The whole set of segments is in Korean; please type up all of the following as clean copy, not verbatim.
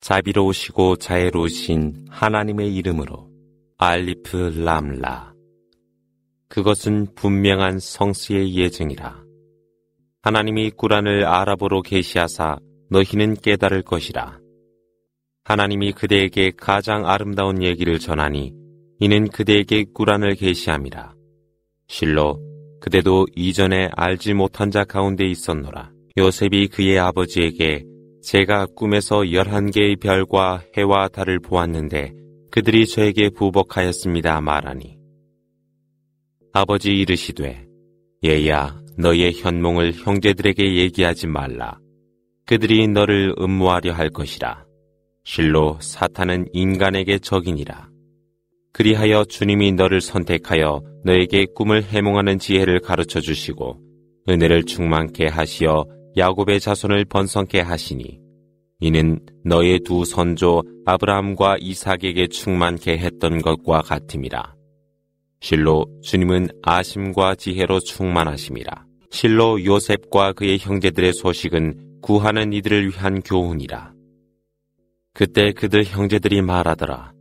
자비로우시고 자애로우신 하나님의 이름으로 알리프 람라. 그것은 분명한 성스의 예증이라. 하나님이 꾸란을 아랍어로 계시하사 너희는 깨달을 것이라. 하나님이 그대에게 가장 아름다운 얘기를 전하니 이는 그대에게 꾸란을 계시함이라. 실로 그대도 이전에 알지 못한 자 가운데 있었노라. 요셉이 그의 아버지에게 제가 꿈에서 11개의 별과 해와 달을 보았는데 그들이 저에게 부복하였습니다 말하니, 아버지 이르시되 얘야 너의 현몽을 형제들에게 얘기하지 말라. 그들이 너를 음모하려 할 것이라. 실로 사탄은 인간에게 적이니라. 그리하여 주님이 너를 선택하여 너에게 꿈을 해몽하는 지혜를 가르쳐 주시고 은혜를 충만케 하시어 야곱의 자손을 번성케 하시니 이는 너의 두 선조 아브라함과 이삭에게 충만케 했던 것과 같음이라. 실로 주님은 아심과 지혜로 충만하심이라. 실로 요셉과 그의 형제들의 소식은 구하는 이들을 위한 교훈이라. 그때 그들 형제들이 말하더라.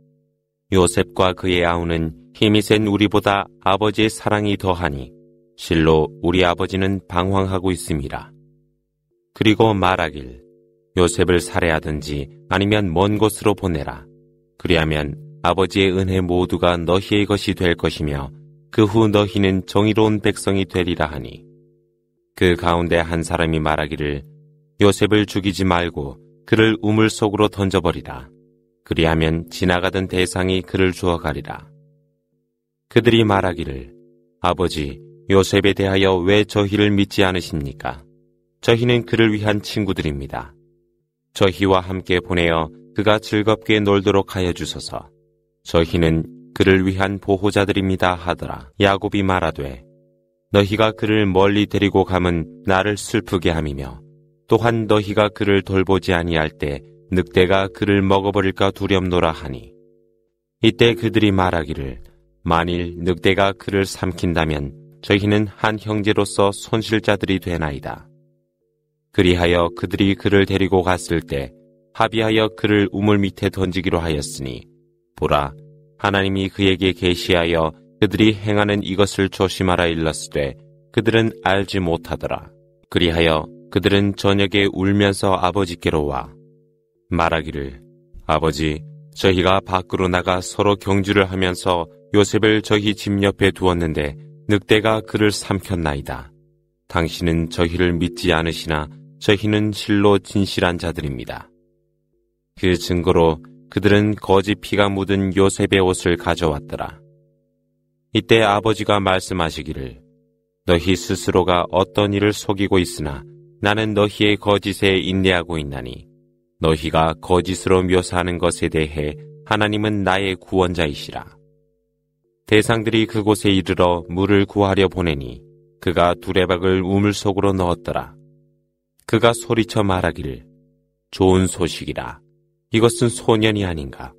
요셉과 그의 아우는 힘이 센 우리보다 아버지의 사랑이 더하니 실로 우리 아버지는 방황하고 있음이라. 그리고 말하길 요셉을 살해하든지 아니면 먼 곳으로 보내라. 그리하면 아버지의 은혜 모두가 너희의 것이 될 것이며 그 후 너희는 정의로운 백성이 되리라 하니, 그 가운데 한 사람이 말하기를 요셉을 죽이지 말고 그를 우물 속으로 던져버리라. 그리하면 지나가던 대상이 그를 주워가리라. 그들이 말하기를 아버지 요셉에 대하여 왜 저희를 믿지 않으십니까? 저희는 그를 위한 친구들입니다. 저희와 함께 보내어 그가 즐겁게 놀도록 하여 주소서. 저희는 그를 위한 보호자들입니다 하더라. 야곱이 말하되 너희가 그를 멀리 데리고 가면 나를 슬프게 함이며 또한 너희가 그를 돌보지 아니할 때 늑대가 그를 먹어버릴까 두렵노라 하니, 이때 그들이 말하기를 만일 늑대가 그를 삼킨다면 저희는 한 형제로서 손실자들이 되나이다. 그리하여 그들이 그를 데리고 갔을 때 합의하여 그를 우물 밑에 던지기로 하였으니, 보라 하나님이 그에게 계시하여 그들이 행하는 이것을 조심하라 일렀으되 그들은 알지 못하더라. 그리하여 그들은 저녁에 울면서 아버지께로 와 말하기를 아버지 저희가 밖으로 나가 서로 경주를 하면서 요셉을 저희 집 옆에 두었는데 늑대가 그를 삼켰나이다. 당신은 저희를 믿지 않으시나 저희는 실로 진실한 자들입니다. 그 증거로 그들은 거짓 피가 묻은 요셉의 옷을 가져왔더라. 이때 아버지가 말씀하시기를 너희 스스로가 어떤 일을 속이고 있으나 나는 너희의 거짓에 인내하고 있나니 너희가 거짓으로 묘사하는 것에 대해 하나님은 나의 구원자이시라. 대상들이 그곳에 이르러 물을 구하려 보내니 그가 두레박을 우물 속으로 넣었더라. 그가 소리쳐 말하기를 좋은 소식이라. 이것은 소년이 아닌가.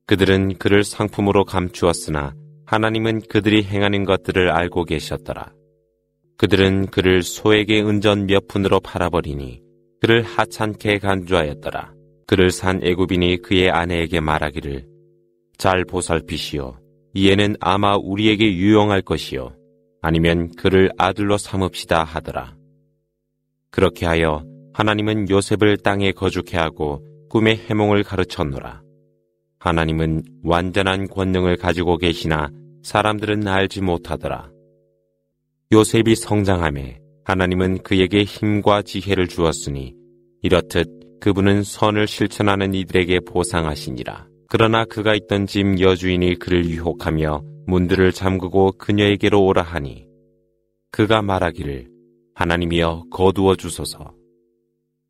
그들은 그를 상품으로 감추었으나 하나님은 그들이 행하는 것들을 알고 계셨더라. 그들은 그를 소에게 은전 몇 푼으로 팔아버리니 그를 하찮게 간주하였더라. 그를 산 애굽인이 그의 아내에게 말하기를 잘 보살피시오. 이 애는 아마 우리에게 유용할 것이요 아니면 그를 아들로 삼읍시다 하더라. 그렇게 하여 하나님은 요셉을 땅에 거주케 하고 꿈의 해몽을 가르쳤노라. 하나님은 완전한 권능을 가지고 계시나 사람들은 알지 못하더라. 요셉이 성장하매 하나님은 그에게 힘과 지혜를 주었으니 이렇듯 그분은 선을 실천하는 이들에게 보상하시니라. 그러나 그가 있던 집 여주인이 그를 유혹하며 문들을 잠그고 그녀에게로 오라 하니 그가 말하기를 하나님이여 거두어 주소서.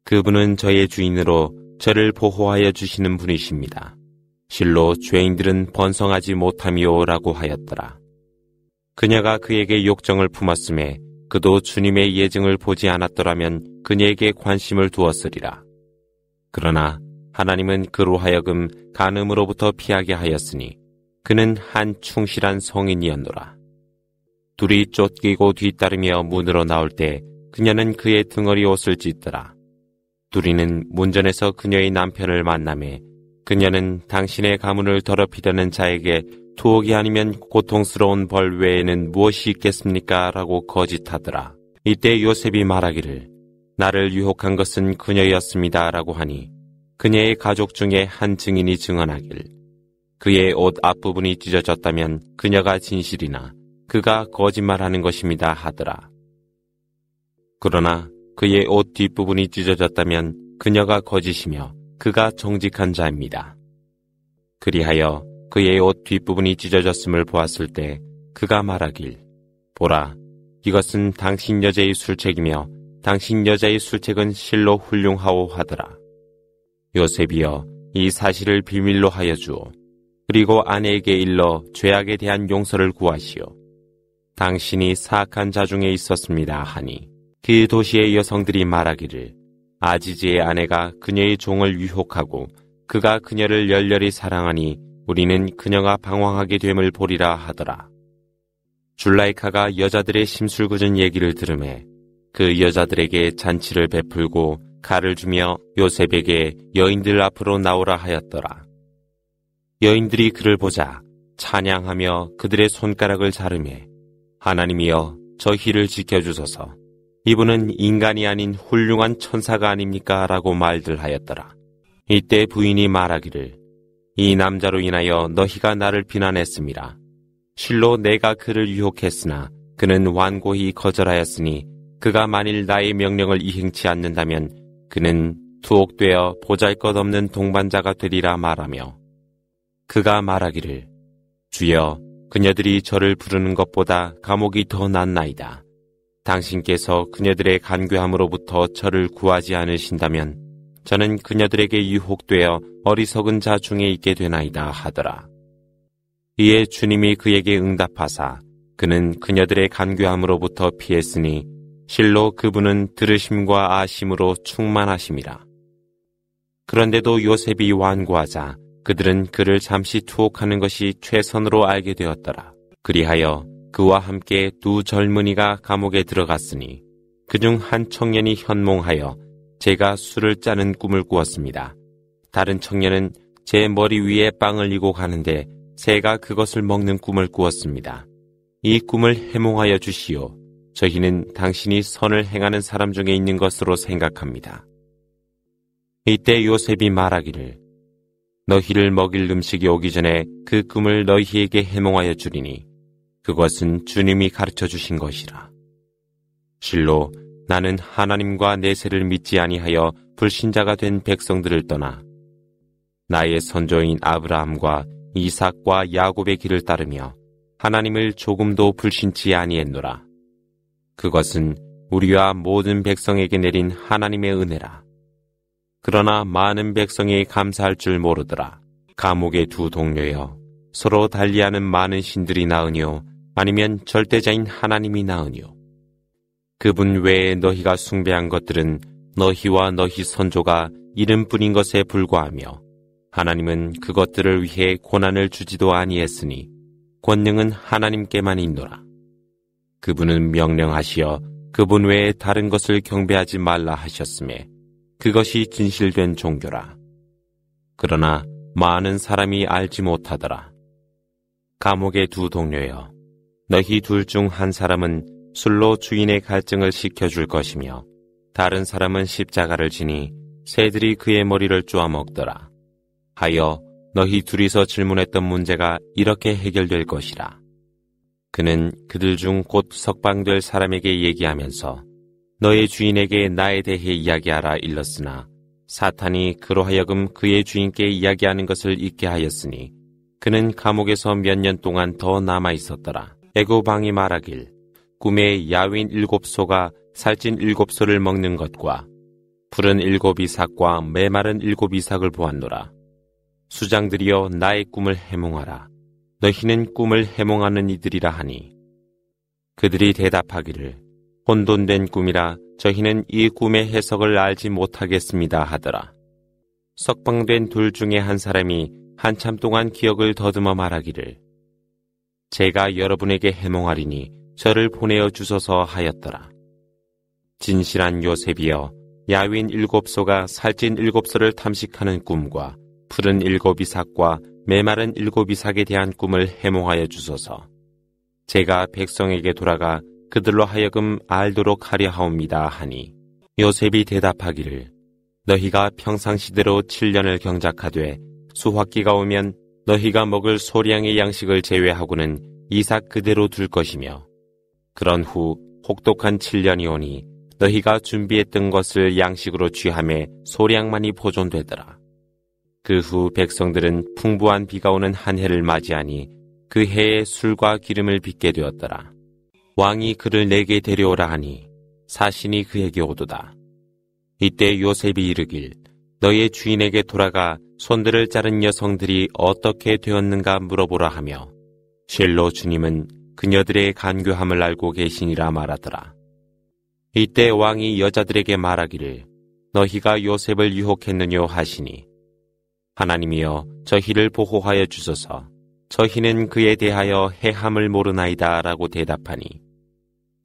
그분은 저의 주인으로 저를 보호하여 주시는 분이십니다. 실로 죄인들은 번성하지 못함이오라고 하였더라. 그녀가 그에게 욕정을 품었음에 그도 주님의 예증을 보지 않았더라면 그녀에게 관심을 두었으리라. 그러나 하나님은 그로 하여금 간음으로부터 피하게 하였으니 그는 한 충실한 성인이었노라. 둘이 쫓기고 뒤따르며 문으로 나올 때 그녀는 그의 등허리 옷을 찢더라. 둘이는 문전에서 그녀의 남편을 만나매 그녀는 당신의 가문을 더럽히려는 자에게 투옥이 아니면 고통스러운 벌 외에는 무엇이 있겠습니까? 라고 거짓하더라. 이때 요셉이 말하기를 나를 유혹한 것은 그녀였습니다. 라고 하니 그녀의 가족 중에 한 증인이 증언하길 그의 옷 앞부분이 찢어졌다면 그녀가 진실이나 그가 거짓말하는 것입니다 하더라. 그러나 그의 옷 뒷부분이 찢어졌다면 그녀가 거짓이며 그가 정직한 자입니다. 그리하여 그의 옷 뒷부분이 찢어졌음을 보았을 때 그가 말하길 보라 이것은 당신 여자의 술책이며 당신 여자의 술책은 실로 훌륭하오 하더라. 요셉이여 이 사실을 비밀로 하여 주오. 그리고 아내에게 일러 죄악에 대한 용서를 구하시오. 당신이 사악한 자 중에 있었습니다 하니 그 도시의 여성들이 말하기를 아지지의 아내가 그녀의 종을 유혹하고 그가 그녀를 열렬히 사랑하니 우리는 그녀가 방황하게 됨을 보리라 하더라. 줄라이카가 여자들의 심술궂은 얘기를 들으매 그 여자들에게 잔치를 베풀고 칼을 주며 요셉에게 여인들 앞으로 나오라 하였더라. 여인들이 그를 보자 찬양하며 그들의 손가락을 자르매 하나님이여 저희를 지켜주소서. 이분은 인간이 아닌 훌륭한 천사가 아닙니까? 라고 말들 하였더라. 이때 부인이 말하기를 이 남자로 인하여 너희가 나를 비난했습니다. 실로 내가 그를 유혹했으나 그는 완고히 거절하였으니 그가 만일 나의 명령을 이행치 않는다면 그는 투옥되어 보잘것없는 동반자가 되리라 말하며 그가 말하기를 주여 그녀들이 저를 부르는 것보다 감옥이 더 낫나이다. 당신께서 그녀들의 간괴함으로부터 저를 구하지 않으신다면 저는 그녀들에게 유혹되어 어리석은 자 중에 있게 되나이다 하더라. 이에 주님이 그에게 응답하사 그는 그녀들의 간괴함으로부터 피했으니 실로 그분은 들으심과 아심으로 충만하심이라. 그런데도 요셉이 완고하자 그들은 그를 잠시 투옥하는 것이 최선으로 알게 되었더라. 그리하여 그와 함께 두 젊은이가 감옥에 들어갔으니 그중 한 청년이 현몽하여 제가 술을 짜는 꿈을 꾸었습니다. 다른 청년은 제 머리 위에 빵을 이고 가는데 새가 그것을 먹는 꿈을 꾸었습니다. 이 꿈을 해몽하여 주시오. 저희는 당신이 선을 행하는 사람 중에 있는 것으로 생각합니다. 이때 요셉이 말하기를 너희를 먹일 음식이 오기 전에 그 꿈을 너희에게 해몽하여 주리니 그것은 주님이 가르쳐 주신 것이라. 실로 나는 하나님과 내세를 믿지 아니하여 불신자가 된 백성들을 떠나 나의 선조인 아브라함과 이삭과 야곱의 길을 따르며 하나님을 조금도 불신치 아니했노라. 그것은 우리와 모든 백성에게 내린 하나님의 은혜라. 그러나 많은 백성이 감사할 줄 모르더라. 감옥의 두 동료여 서로 달리하는 많은 신들이 나으뇨 아니면 절대자인 하나님이 나으뇨. 그분 외에 너희가 숭배한 것들은 너희와 너희 선조가 이름뿐인 것에 불과하며 하나님은 그것들을 위해 고난을 주지도 아니했으니 권능은 하나님께만 있노라. 그분은 명령하시어 그분 외에 다른 것을 경배하지 말라 하셨음에 그것이 진실된 종교라. 그러나 많은 사람이 알지 못하더라. 감옥의 두 동료여 너희 둘 중 한 사람은 술로 주인의 갈증을 식혀줄 것이며 다른 사람은 십자가를 지니 새들이 그의 머리를 쪼아먹더라. 하여 너희 둘이서 질문했던 문제가 이렇게 해결될 것이라. 그는 그들 중 곧 석방될 사람에게 얘기하면서 너의 주인에게 나에 대해 이야기하라 일렀으나 사탄이 그로 하여금 그의 주인께 이야기하는 것을 잊게 하였으니 그는 감옥에서 몇 년 동안 더 남아 있었더라. 애굽왕이 말하길 꿈에 야윈 7소가 살찐 7소를 먹는 것과 푸른 7이삭과 메마른 7이삭을 보았노라. 수장들이여 나의 꿈을 해몽하라. 너희는 꿈을 해몽하는 이들이라 하니 그들이 대답하기를 혼돈된 꿈이라 저희는 이 꿈의 해석을 알지 못하겠습니다 하더라. 석방된 둘 중에 한 사람이 한참 동안 기억을 더듬어 말하기를 제가 여러분에게 해몽하리니 저를 보내어 주소서 하였더라. 진실한 요셉이여 야윈 7소가 살찐 7소를 탐식하는 꿈과 푸른 7이삭과 메마른 7이삭에 대한 꿈을 해몽하여 주소서. 제가 백성에게 돌아가 그들로 하여금 알도록 하려 하옵니다 하니 요셉이 대답하기를 너희가 평상시대로 7년을 경작하되 수확기가 오면 너희가 먹을 소량의 양식을 제외하고는 이삭 그대로 둘 것이며 그런 후 혹독한 7년이 오니 너희가 준비했던 것을 양식으로 취함에 소량만이 보존되더라. 그 후 백성들은 풍부한 비가 오는 한 해를 맞이하니 그 해에 술과 기름을 빚게 되었더라. 왕이 그를 내게 데려오라 하니 사신이 그에게 오도다. 이때 요셉이 이르길 너의 주인에게 돌아가 손들을 자른 여성들이 어떻게 되었는가 물어보라 하며 실로 주님은 그녀들의 간교함을 알고 계시니라 말하더라. 이때 왕이 여자들에게 말하기를 너희가 요셉을 유혹했느뇨 하시니 하나님이여 저희를 보호하여 주소서. 저희는 그에 대하여 해함을 모르나이다 라고 대답하니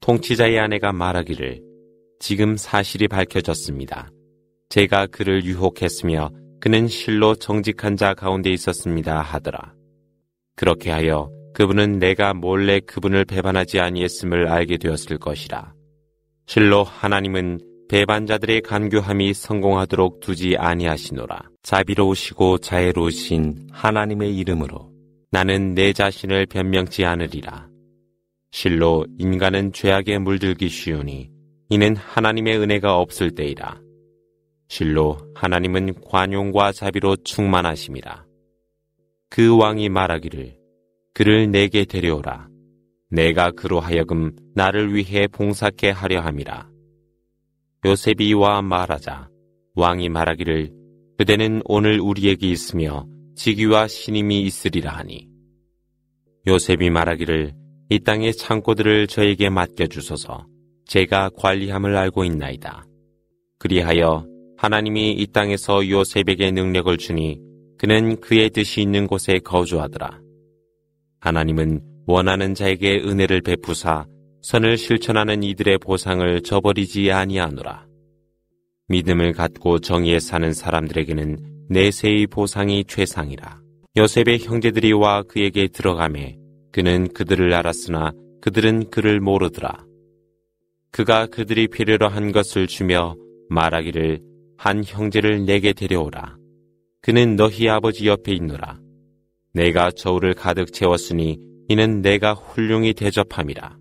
통치자의 아내가 말하기를 지금 사실이 밝혀졌습니다. 제가 그를 유혹했으며 그는 실로 정직한 자 가운데 있었습니다 하더라. 그렇게 하여 그분은 내가 몰래 그분을 배반하지 아니했음을 알게 되었을 것이라. 실로 하나님은 배반자들의 간교함이 성공하도록 두지 아니하시노라. 자비로우시고 자애로우신 하나님의 이름으로 나는 내 자신을 변명치 않으리라. 실로 인간은 죄악에 물들기 쉬우니 이는 하나님의 은혜가 없을 때이라. 실로 하나님은 관용과 자비로 충만하심이라. 그 왕이 말하기를 그를 내게 데려오라. 내가 그로 하여금 나를 위해 봉사케 하려 함이라. 요셉이 와 말하자 왕이 말하기를 그대는 오늘 우리에게 있으며 직위와 신임이 있으리라 하니 요셉이 말하기를 이 땅의 창고들을 저에게 맡겨주소서. 제가 관리함을 알고 있나이다. 그리하여 하나님이 이 땅에서 요셉에게 능력을 주니 그는 그의 뜻이 있는 곳에 거주하더라. 하나님은 원하는 자에게 은혜를 베푸사 선을 실천하는 이들의 보상을 저버리지 아니하노라. 믿음을 갖고 정의에 사는 사람들에게는 내세의 보상이 최상이라. 요셉의 형제들이 와 그에게 들어가매 그는 그들을 알았으나 그들은 그를 모르더라. 그가 그들이 필요로 한 것을 주며 말하기를 한 형제를 내게 데려오라. 그는 너희 아버지 옆에 있노라. 내가 저울을 가득 채웠으니 이는 내가 훌륭히 대접함이라.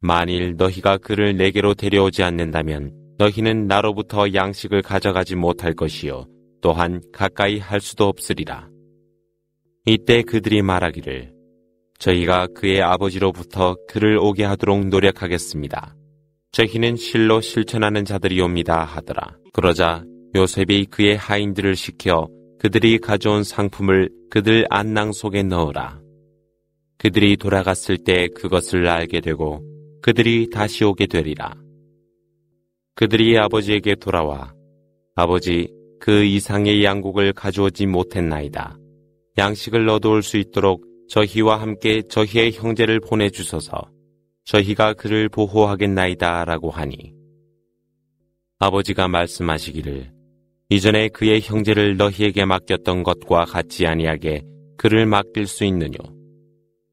만일 너희가 그를 내게로 데려오지 않는다면 너희는 나로부터 양식을 가져가지 못할 것이요 또한 가까이 할 수도 없으리라. 이때 그들이 말하기를 저희가 그의 아버지로부터 그를 오게 하도록 노력하겠습니다. 저희는 실로 실천하는 자들이옵니다 하더라. 그러자 요셉이 그의 하인들을 시켜 그들이 가져온 상품을 그들 안낭 속에 넣으라. 그들이 돌아갔을 때 그것을 알게 되고 그들이 다시 오게 되리라. 그들이 아버지에게 돌아와 아버지 그 이상의 양곡을 가져오지 못했나이다. 양식을 얻어올 수 있도록 저희와 함께 저희의 형제를 보내주소서. 저희가 그를 보호하겠나이다 라고 하니 아버지가 말씀하시기를 이전에 그의 형제를 너희에게 맡겼던 것과 같지 아니하게 그를 맡길 수 있느뇨.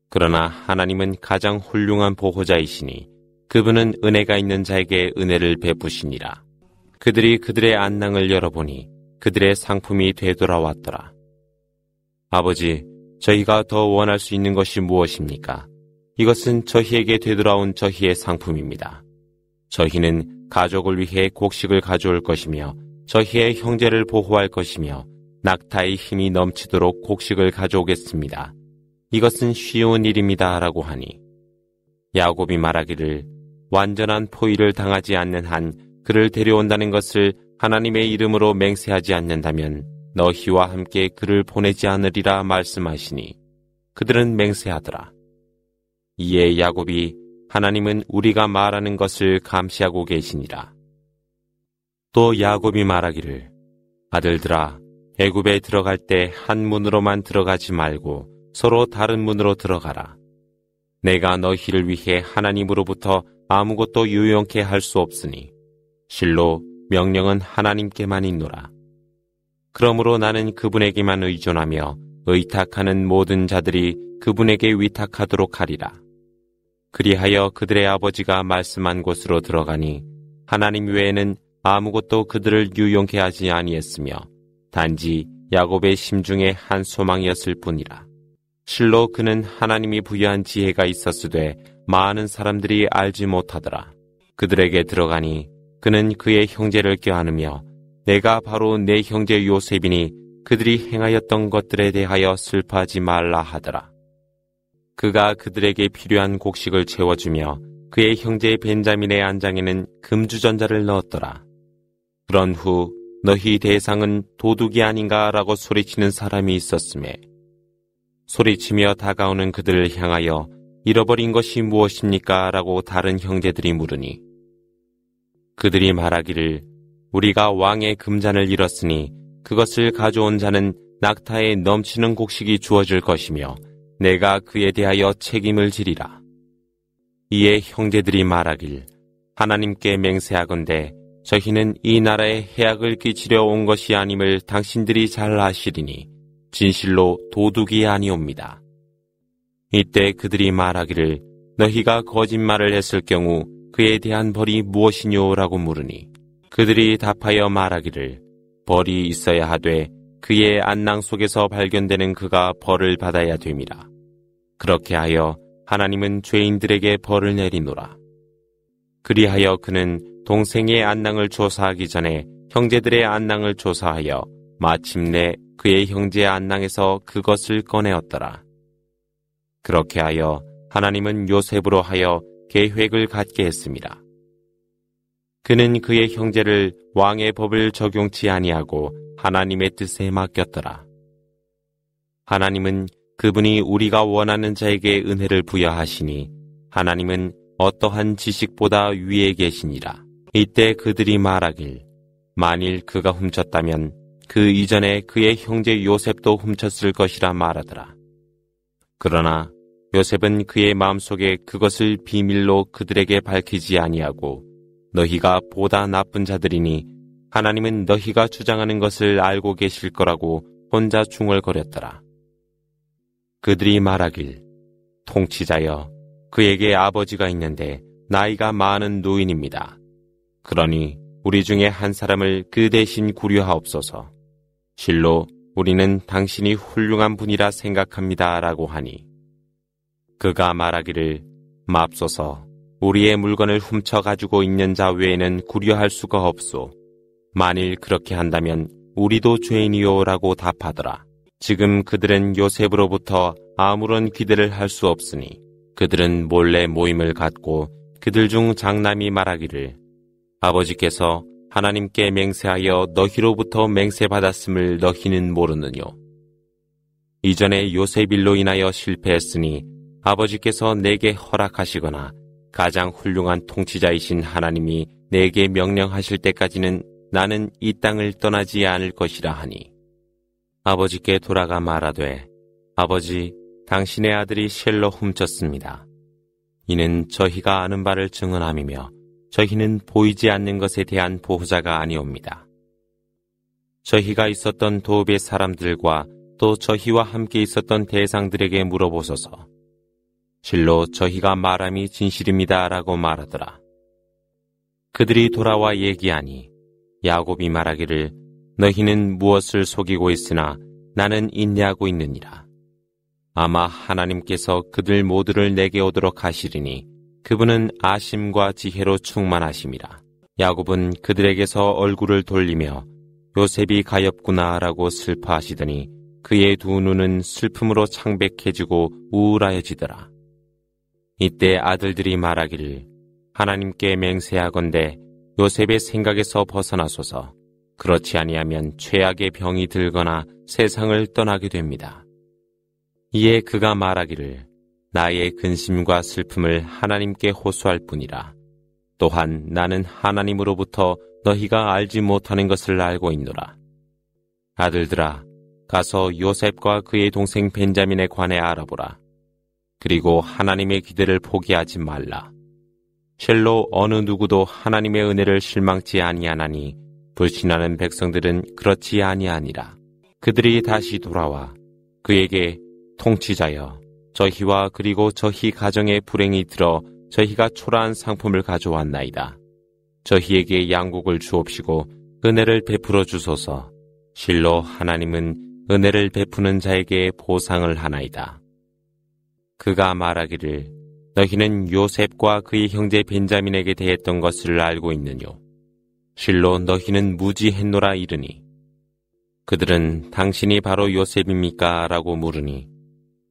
그러나 하나님은 가장 훌륭한 보호자이시니 그분은 은혜가 있는 자에게 은혜를 베푸시니라. 그들이 그들의 안낭을 열어보니 그들의 상품이 되돌아왔더라. 아버지, 저희가 더 원할 수 있는 것이 무엇입니까? 이것은 저희에게 되돌아온 저희의 상품입니다. 저희는 가족을 위해 곡식을 가져올 것이며 저희의 형제를 보호할 것이며 낙타의 힘이 넘치도록 곡식을 가져오겠습니다. 이것은 쉬운 일입니다 라고 하니 야곱이 말하기를 완전한 포위를 당하지 않는 한 그를 데려온다는 것을 하나님의 이름으로 맹세하지 않는다면 너희와 함께 그를 보내지 않으리라 말씀하시니 그들은 맹세하더라. 이에 야곱이 하나님은 우리가 말하는 것을 감시하고 계시니라. 또 야곱이 말하기를 아들들아 애굽에 들어갈 때 한 문으로만 들어가지 말고 서로 다른 문으로 들어가라. 내가 너희를 위해 하나님으로부터 아무것도 유용케 할 수 없으니 실로 명령은 하나님께만 있노라. 그러므로 나는 그분에게만 의존하며 의탁하는 모든 자들이 그분에게 위탁하도록 하리라. 그리하여 그들의 아버지가 말씀한 곳으로 들어가니 하나님 외에는 아무것도 그들을 유용케 하지 아니했으며 단지 야곱의 심중에 한 소망이었을 뿐이라. 실로 그는 하나님이 부여한 지혜가 있었으되 많은 사람들이 알지 못하더라. 그들에게 들어가니 그는 그의 형제를 껴안으며 내가 바로 내 형제 요셉이니 그들이 행하였던 것들에 대하여 슬퍼하지 말라 하더라. 그가 그들에게 필요한 곡식을 채워주며 그의 형제 벤자민의 안장에는 금주전자를 넣었더라. 그런 후 너희 대상은 도둑이 아닌가라고 소리치는 사람이 있었음에 소리치며 다가오는 그들을 향하여 잃어버린 것이 무엇입니까? 라고 다른 형제들이 물으니 그들이 말하기를 우리가 왕의 금잔을 잃었으니 그것을 가져온 자는 낙타에 넘치는 곡식이 주어질 것이며 내가 그에 대하여 책임을 지리라. 이에 형제들이 말하길 하나님께 맹세하건대 저희는 이 나라에 해악을 끼치려 온 것이 아님을 당신들이 잘 아시리니 진실로 도둑이 아니옵니다. 이때 그들이 말하기를 너희가 거짓말을 했을 경우 그에 대한 벌이 무엇이뇨? 라고 물으니 그들이 답하여 말하기를 벌이 있어야 하되 그의 안낭 속에서 발견되는 그가 벌을 받아야 됨이라. 그렇게 하여 하나님은 죄인들에게 벌을 내리노라. 그리하여 그는 동생의 안낭을 조사하기 전에 형제들의 안낭을 조사하여 마침내 그의 형제의 안낭에서 그것을 꺼내었더라. 그렇게 하여 하나님은 요셉으로 하여 계획을 갖게 했습니다. 그는 그의 형제를 왕의 법을 적용치 아니하고 하나님의 뜻에 맡겼더라. 하나님은 그분이 우리가 원하는 자에게 은혜를 부여하시니 하나님은 어떠한 지식보다 위에 계시니라. 이때 그들이 말하길 만일 그가 훔쳤다면 그 이전에 그의 형제 요셉도 훔쳤을 것이라 말하더라. 그러나 요셉은 그의 마음속에 그것을 비밀로 그들에게 밝히지 아니하고 너희가 보다 나쁜 자들이니 하나님은 너희가 주장하는 것을 알고 계실 거라고 혼자 중얼거렸더라. 그들이 말하길 통치자여 그에게 아버지가 있는데 나이가 많은 노인입니다. 그러니 우리 중에 한 사람을 그 대신 구려하옵소서. 실로 우리는 당신이 훌륭한 분이라 생각합니다. 라고 하니 그가 말하기를 맙소서 우리의 물건을 훔쳐가지고 있는 자 외에는 구려할 수가 없소. 만일 그렇게 한다면 우리도 죄인이요 라고 답하더라. 지금 그들은 요셉으로부터 아무런 기대를 할 수 없으니 그들은 몰래 모임을 갖고 그들 중 장남이 말하기를 아버지께서 하나님께 맹세하여 너희로부터 맹세받았음을 너희는 모르느뇨. 이전에 요셉 일로 인하여 실패했으니 아버지께서 내게 허락하시거나 가장 훌륭한 통치자이신 하나님이 내게 명령하실 때까지는 나는 이 땅을 떠나지 않을 것이라 하니 아버지께 돌아가 말하되 아버지 당신의 아들이 실로 훔쳤습니다. 이는 저희가 아는 바를 증언함이며 저희는 보이지 않는 것에 대한 보호자가 아니옵니다. 저희가 있었던 도읍의 사람들과 또 저희와 함께 있었던 대상들에게 물어보소서. 실로 저희가 말함이 진실입니다. 라고 말하더라. 그들이 돌아와 얘기하니 야곱이 말하기를 너희는 무엇을 속이고 있으나 나는 인내하고 있느니라. 아마 하나님께서 그들 모두를 내게 오도록 하시리니 그분은 아심과 지혜로 충만하심이라. 야곱은 그들에게서 얼굴을 돌리며 요셉이 가엾구나 라고 슬퍼하시더니 그의 두 눈은 슬픔으로 창백해지고 우울하여지더라. 이때 아들들이 말하기를 하나님께 맹세하건대 요셉의 생각에서 벗어나소서. 그렇지 아니하면 최악의 병이 들거나 세상을 떠나게 됩니다. 이에 그가 말하기를 나의 근심과 슬픔을 하나님께 호소할 뿐이라. 또한 나는 하나님으로부터 너희가 알지 못하는 것을 알고 있노라. 아들들아, 가서 요셉과 그의 동생 벤자민에 관해 알아보라. 그리고 하나님의 기대를 포기하지 말라. 실로 어느 누구도 하나님의 은혜를 실망치 아니하나니 불신하는 백성들은 그렇지 아니하니라. 그들이 다시 돌아와 그에게 통치자여 저희와 그리고 저희 가정에 불행이 들어 저희가 초라한 상품을 가져왔나이다. 저희에게 양국을 주옵시고 은혜를 베풀어 주소서. 실로 하나님은 은혜를 베푸는 자에게 보상을 하나이다. 그가 말하기를 너희는 요셉과 그의 형제 벤자민에게 대했던 것을 알고 있느뇨. 실로 너희는 무지했노라 이르니 그들은 당신이 바로 요셉입니까? 라고 물으니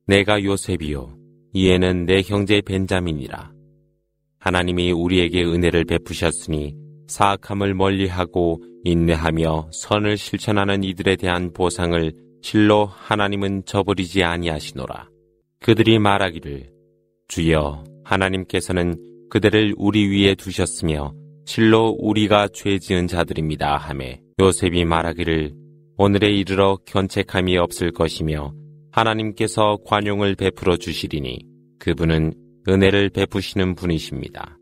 내가 요셉이요 이에는 내 형제 벤자민이라. 하나님이 우리에게 은혜를 베푸셨으니 사악함을 멀리하고 인내하며 선을 실천하는 이들에 대한 보상을 실로 하나님은 저버리지 아니하시노라. 그들이 말하기를 주여 하나님께서는 그들을 우리 위에 두셨으며 실로 우리가 죄 지은 자들입니다 하매 요셉이 말하기를 오늘에 이르러 견책함이 없을 것이며 하나님께서 관용을 베풀어 주시리니 그분은 은혜를 베푸시는 분이십니다.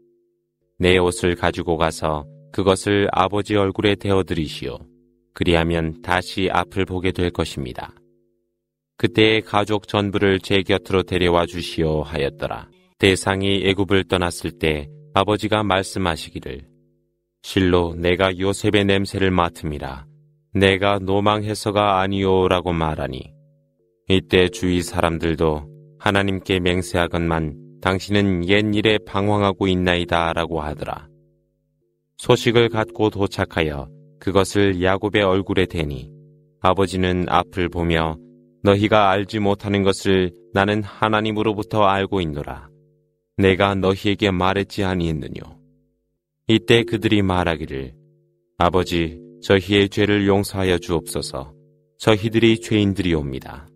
내 옷을 가지고 가서 그것을 아버지 얼굴에 대어드리시오. 그리하면 다시 앞을 보게 될 것입니다. 그때의 가족 전부를 제 곁으로 데려와 주시오 하였더라. 대상이 애굽을 떠났을 때 아버지가 말씀하시기를 실로 내가 요셉의 냄새를 맡음이라. 내가 노망해서가 아니오라고 말하니 이때 주위 사람들도 하나님께 맹세하건만 당신은 옛일에 방황하고 있나이다 라고 하더라. 소식을 갖고 도착하여 그것을 야곱의 얼굴에 대니 아버지는 앞을 보며 너희가 알지 못하는 것을 나는 하나님으로부터 알고 있노라. 내가 너희에게 말했지 아니했느뇨. 이때 그들이 말하기를 아버지 저희의 죄를 용서하여 주옵소서. 저희들이 죄인들이옵니다.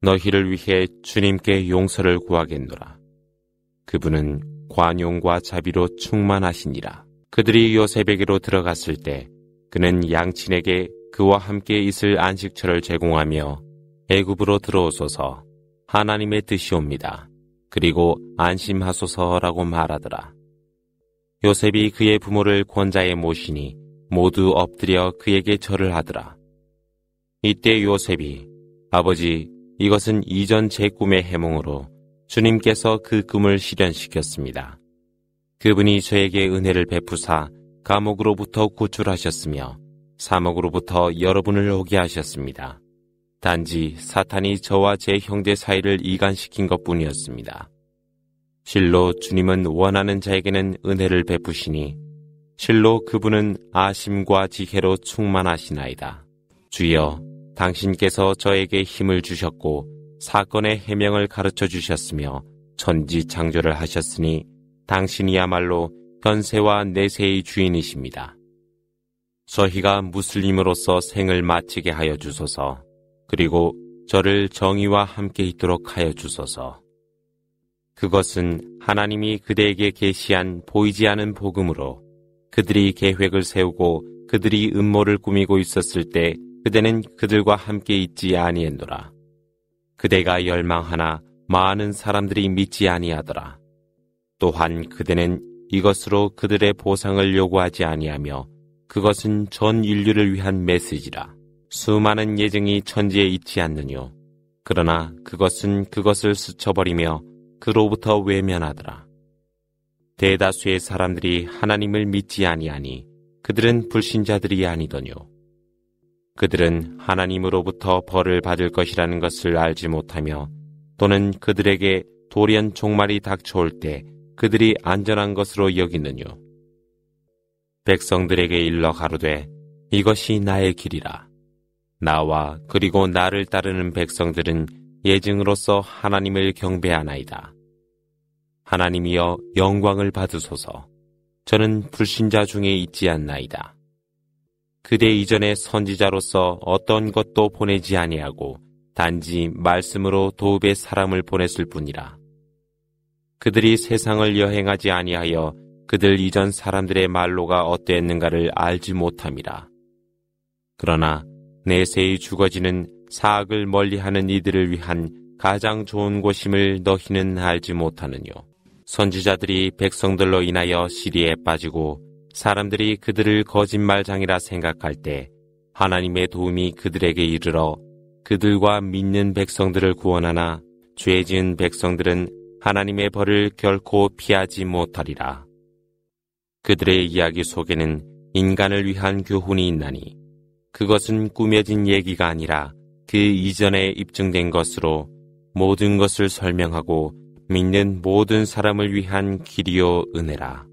너희를 위해 주님께 용서를 구하겠노라. 그분은 관용과 자비로 충만하시니라. 그들이 요셉에게로 들어갔을 때 그는 양친에게 그와 함께 있을 안식처를 제공하며 애굽으로 들어오소서 하나님의 뜻이옵니다. 그리고 안심하소서라고 말하더라. 요셉이 그의 부모를 권자에 모시니 모두 엎드려 그에게 절을 하더라. 이때 요셉이 아버지 이것은 이전 제 꿈의 해몽으로 주님께서 그 꿈을 실현시켰습니다. 그분이 저에게 은혜를 베푸사 감옥으로부터 구출하셨으며 사목으로부터 여러분을 오게 하셨습니다. 단지 사탄이 저와 제 형제 사이를 이간시킨 것뿐이었습니다. 실로 주님은 원하는 자에게는 은혜를 베푸시니 실로 그분은 아심과 지혜로 충만하시나이다. 주여 당신께서 저에게 힘을 주셨고 사건의 해명을 가르쳐 주셨으며 천지창조를 하셨으니 당신이야말로 현세와 내세의 주인이십니다. 저희가 무슬림으로서 생을 마치게 하여 주소서. 그리고 저를 정의와 함께 있도록 하여 주소서. 그것은 하나님이 그대에게 계시한 보이지 않은 복음으로 그들이 계획을 세우고 그들이 음모를 꾸미고 있었을 때 그대는 그들과 함께 있지 아니했노라. 그대가 열망하나 많은 사람들이 믿지 아니하더라. 또한 그대는 이것으로 그들의 보상을 요구하지 아니하며 그것은 전 인류를 위한 메시지라. 수많은 예증이 천지에 있지 않느뇨. 그러나 그것은 그것을 스쳐버리며 그로부터 외면하더라. 대다수의 사람들이 하나님을 믿지 아니하니 그들은 불신자들이 아니더뇨. 그들은 하나님으로부터 벌을 받을 것이라는 것을 알지 못하며 또는 그들에게 돌연 종말이 닥쳐올 때 그들이 안전한 것으로 여기느뇨. 백성들에게 일러 가로되 이것이 나의 길이라. 나와 그리고 나를 따르는 백성들은 예증으로서 하나님을 경배하나이다. 하나님이여 영광을 받으소서. 저는 불신자 중에 있지 않나이다. 그대 이전에 선지자로서 어떤 것도 보내지 아니하고 단지 말씀으로 도읍에 사람을 보냈을 뿐이라. 그들이 세상을 여행하지 아니하여 그들 이전 사람들의 말로가 어땠는가를 알지 못함이라. 그러나 내세의 주거지는 사악을 멀리하는 이들을 위한 가장 좋은 곳임을 너희는 알지 못하느뇨. 선지자들이 백성들로 인하여 시리에 빠지고 사람들이 그들을 거짓말장이라 생각할 때 하나님의 도움이 그들에게 이르러 그들과 믿는 백성들을 구원하나 죄 지은 백성들은 하나님의 벌을 결코 피하지 못하리라. 그들의 이야기 속에는 인간을 위한 교훈이 있나니 그것은 꾸며진 얘기가 아니라 그 이전에 입증된 것으로 모든 것을 설명하고 믿는 모든 사람을 위한 길이요 은혜라.